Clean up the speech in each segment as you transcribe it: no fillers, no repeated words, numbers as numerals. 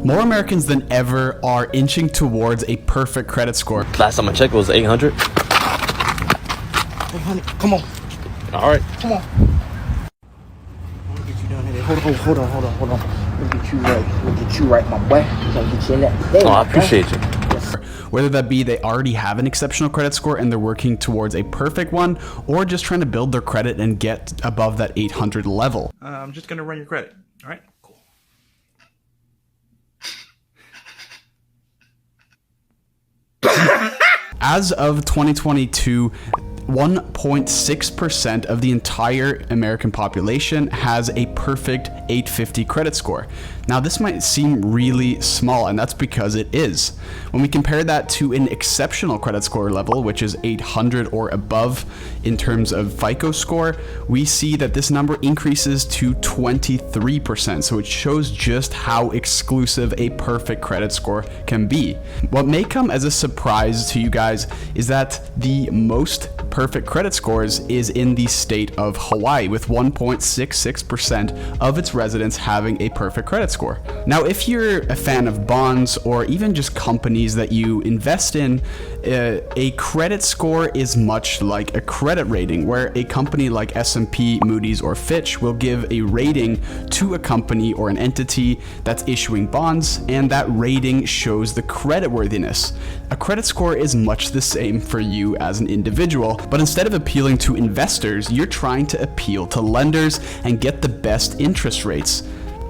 More Americans than ever are inching towards a perfect credit score. Last time I checked, it was 800. Hey, honey, come on. All right. Come on. Let me get you down here. Hold on. Let me get you right, my boy. Gonna get you in that. There, Oh, I appreciate you. Yes. Whether that be they already have an exceptional credit score and they're working towards a perfect one, or just trying to build their credit and get above that 800 level. I'm just gonna run your credit. All right, cool. As of 2022, 1.6% of the entire American population has a perfect 850 credit score. Now, this might seem really small, and that's because it is. When we compare that to an exceptional credit score level, which is 800 or above in terms of FICO score, we see that this number increases to 23%. So it shows just how exclusive a perfect credit score can be. What may come as a surprise to you guys is that the most perfect credit scores is in the state of Hawaii, with 1.66% of its residents having a perfect credit score. Now, if you're a fan of bonds or even just companies that you invest in, a credit score is much like a credit rating, where a company like S&P, Moody's, or Fitch will give a rating to a company or an entity that's issuing bonds, and that rating shows the creditworthiness. A credit score is much the same for you as an individual, but instead of appealing to investors, you're trying to appeal to lenders and get the best interest rates.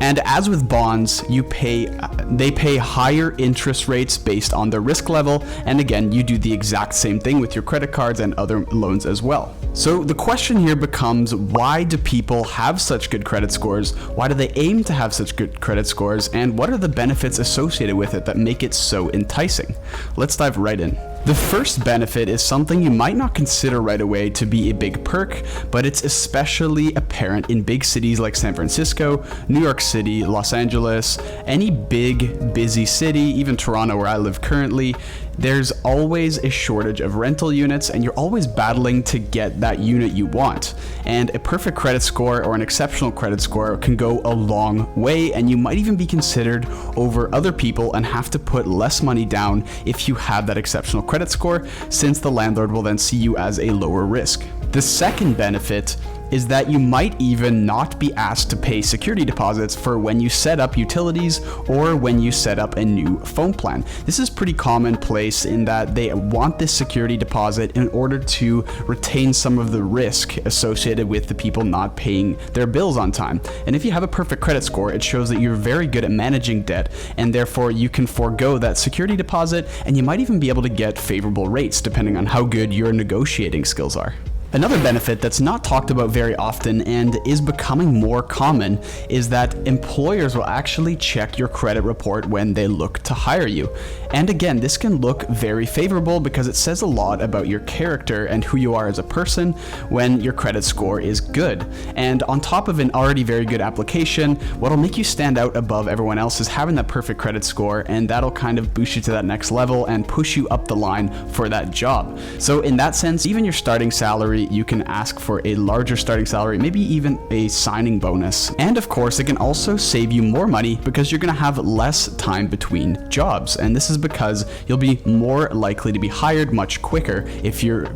And as with bonds, they pay higher interest rates based on their risk level. And again, you do the exact same thing with your credit cards and other loans as well. So the question here becomes, why do people have such good credit scores? Why do they aim to have such good credit scores? And what are the benefits associated with it that make it so enticing? Let's dive right in. The first benefit is something you might not consider right away to be a big perk, but it's especially apparent in big cities like San Francisco, New York City, Los Angeles, any big, busy city, even Toronto where I live currently. There's always a shortage of rental units, and you're always battling to get that unit you want. And a perfect credit score or an exceptional credit score can go a long way, and you might even be considered over other people and have to put less money down if you have that exceptional credit score, since the landlord will then see you as a lower risk. The second benefit is that you might even not be asked to pay security deposits for when you set up utilities or when you set up a new phone plan. This is pretty commonplace in that they want this security deposit in order to retain some of the risk associated with the people not paying their bills on time. And if you have a perfect credit score, it shows that you're very good at managing debt, and therefore you can forego that security deposit, and you might even be able to get favorable rates depending on how good your negotiating skills are. Another benefit that's not talked about very often and is becoming more common is that employers will actually check your credit report when they look to hire you. And again, this can look very favorable because it says a lot about your character and who you are as a person when your credit score is good. And on top of an already very good application, what'll make you stand out above everyone else is having that perfect credit score, and that'll kind of boost you to that next level and push you up the line for that job. So in that sense, even your starting salary, you can ask for a larger starting salary, maybe even a signing bonus. And of course, it can also save you more money because you're going to have less time between jobs. And this is because you'll be more likely to be hired much quicker if your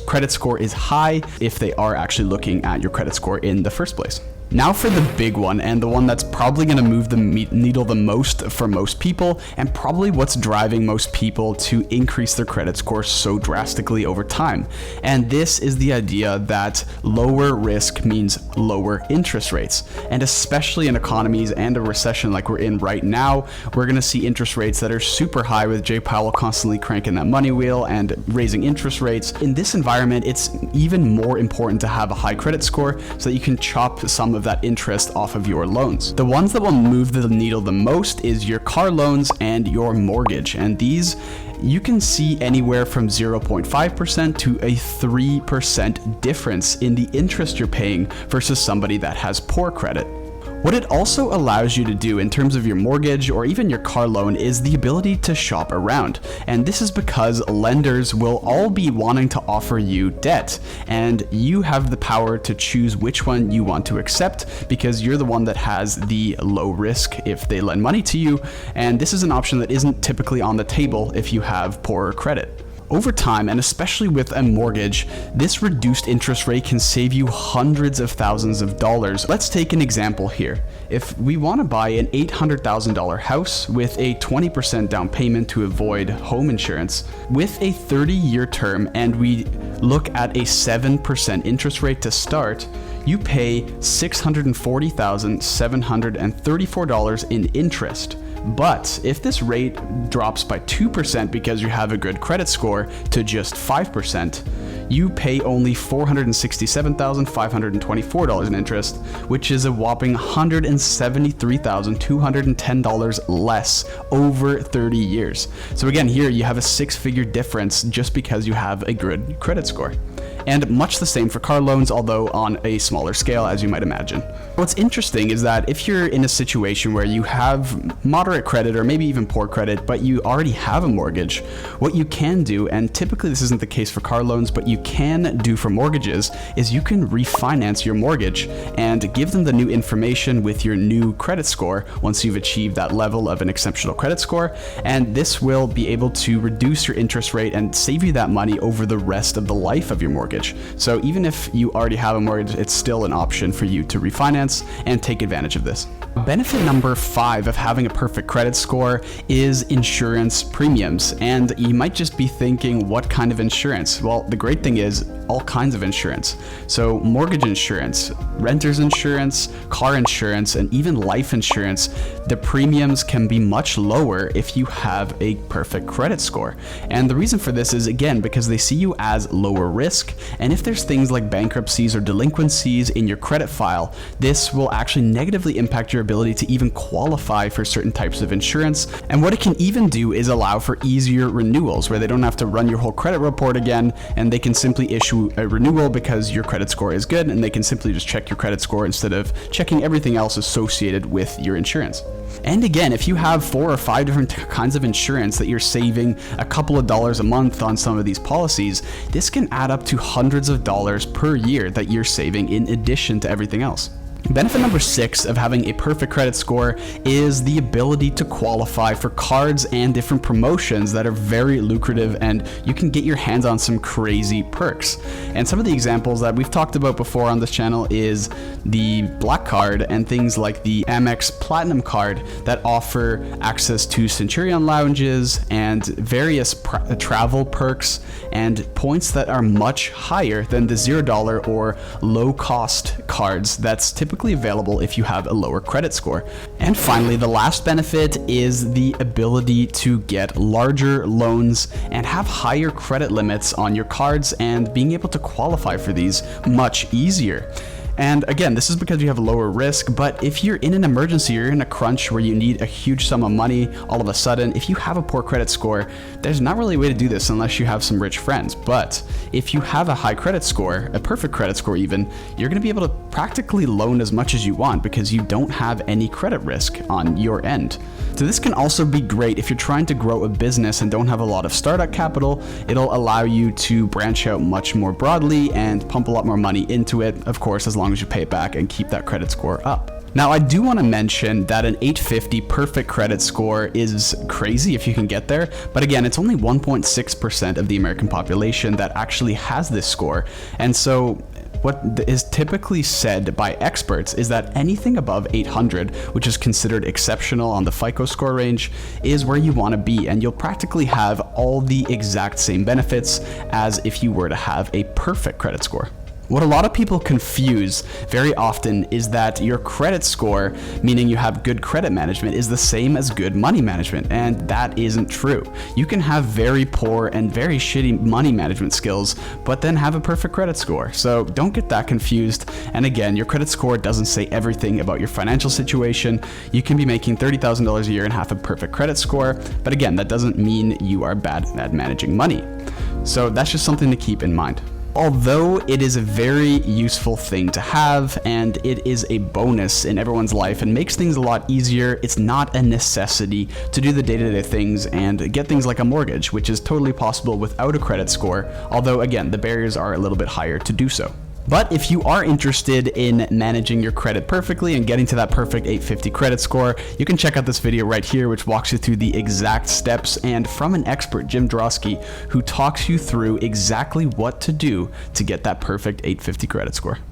credit score is high, if they are actually looking at your credit score in the first place. Now for the big one, and the one that's probably going to move the needle the most for most people, and probably what's driving most people to increase their credit score so drastically over time. And this is the idea that lower risk means lower interest rates. And especially in economies and a recession like we're in right now, we're going to see interest rates that are super high, with Jay Powell constantly cranking that money wheel and raising interest rates. In this environment, it's even more important to have a high credit score so that you can chop some of that interest off of your loans. The ones that will move the needle the most is your car loans and your mortgage, and these you can see anywhere from 0.5% to a 3% difference in the interest you're paying versus somebody that has poor credit. What it also allows you to do in terms of your mortgage or even your car loan is the ability to shop around. And this is because lenders will all be wanting to offer you debt, and you have the power to choose which one you want to accept because you're the one that has the low risk if they lend money to you. And this is an option that isn't typically on the table if you have poorer credit. Over time, and especially with a mortgage, this reduced interest rate can save you hundreds of thousands of dollars. Let's take an example here. If we want to buy an $800,000 house with a 20% down payment to avoid home insurance, with a 30-year term, and we look at a 7% interest rate to start, you pay $640,734 in interest. But if this rate drops by 2% because you have a good credit score to just 5%, you pay only $467,524 in interest, which is a whopping $173,210 less over 30 years. So again, here you have a 6-figure difference just because you have a good credit score. And much the same for car loans, although on a smaller scale, as you might imagine. What's interesting is that if you're in a situation where you have moderate credit or maybe even poor credit, but you already have a mortgage, what you can do, and typically this isn't the case for car loans, but you can do for mortgages, is you can refinance your mortgage and give them the new information with your new credit score once you've achieved that level of an exceptional credit score. And this will be able to reduce your interest rate and save you that money over the rest of the life of your mortgage. So even if you already have a mortgage, it's still an option for you to refinance and take advantage of this. Benefit number 5 of having a perfect credit score is insurance premiums. And you might just be thinking, what kind of insurance? Well, the great thing is all kinds of insurance. So mortgage insurance, renter's insurance, car insurance, and even life insurance, the premiums can be much lower if you have a perfect credit score. And the reason for this is, again, because they see you as lower risk. And if there's things like bankruptcies or delinquencies in your credit file, this will actually negatively impact your ability to even qualify for certain types of insurance. And what it can even do is allow for easier renewals where they don't have to run your whole credit report again, and they can simply issue a renewal because your credit score is good, and they can simply just check your credit score instead of checking everything else associated with your insurance. And again, if you have 4 or 5 different kinds of insurance that you're saving a couple of dollars a month on some of these policies, this can add up to hundreds of dollars per year that you're saving in addition to everything else. Benefit number 6 of having a perfect credit score is the ability to qualify for cards and different promotions that are very lucrative, and you can get your hands on some crazy perks. And some of the examples that we've talked about before on this channel is the Black Card and things like the Amex Platinum Card that offer access to Centurion lounges and various travel perks and points that are much higher than the $0 or low cost cards that's typically available if you have a lower credit score. And finally, the last benefit is the ability to get larger loans and have higher credit limits on your cards and being able to qualify for these much easier. And again, this is because you have a lower risk, but if you're in an emergency, you're in a crunch where you need a huge sum of money all of a sudden, if you have a poor credit score, there's not really a way to do this unless you have some rich friends. But if you have a high credit score, a perfect credit score even, you're gonna be able to practically loan as much as you want because you don't have any credit risk on your end. So this can also be great if you're trying to grow a business and don't have a lot of startup capital. It'll allow you to branch out much more broadly and pump a lot more money into it, of course, as long as you pay it back and keep that credit score up. Now, I do want to mention that an 850 perfect credit score is crazy if you can get there, but again, it's only 1.6% of the American population that actually has this score. And so what is typically said by experts is that anything above 800, which is considered exceptional on the FICO score range, is where you want to be, and you'll practically have all the exact same benefits as if you were to have a perfect credit score. What a lot of people confuse very often is that your credit score, meaning you have good credit management, is the same as good money management, and that isn't true. You can have very poor and very shitty money management skills, but then have a perfect credit score. So don't get that confused. And again, your credit score doesn't say everything about your financial situation. You can be making $30,000 a year and have a perfect credit score, but again, that doesn't mean you are bad at managing money. So that's just something to keep in mind. Although it is a very useful thing to have and it is a bonus in everyone's life and makes things a lot easier, it's not a necessity to do the day-to-day things and get things like a mortgage, which is totally possible without a credit score, although again, the barriers are a little bit higher to do so. But if you are interested in managing your credit perfectly and getting to that perfect 850 credit score, you can check out this video right here, which walks you through the exact steps and from an expert, Jim Drosky, who talks you through exactly what to do to get that perfect 850 credit score.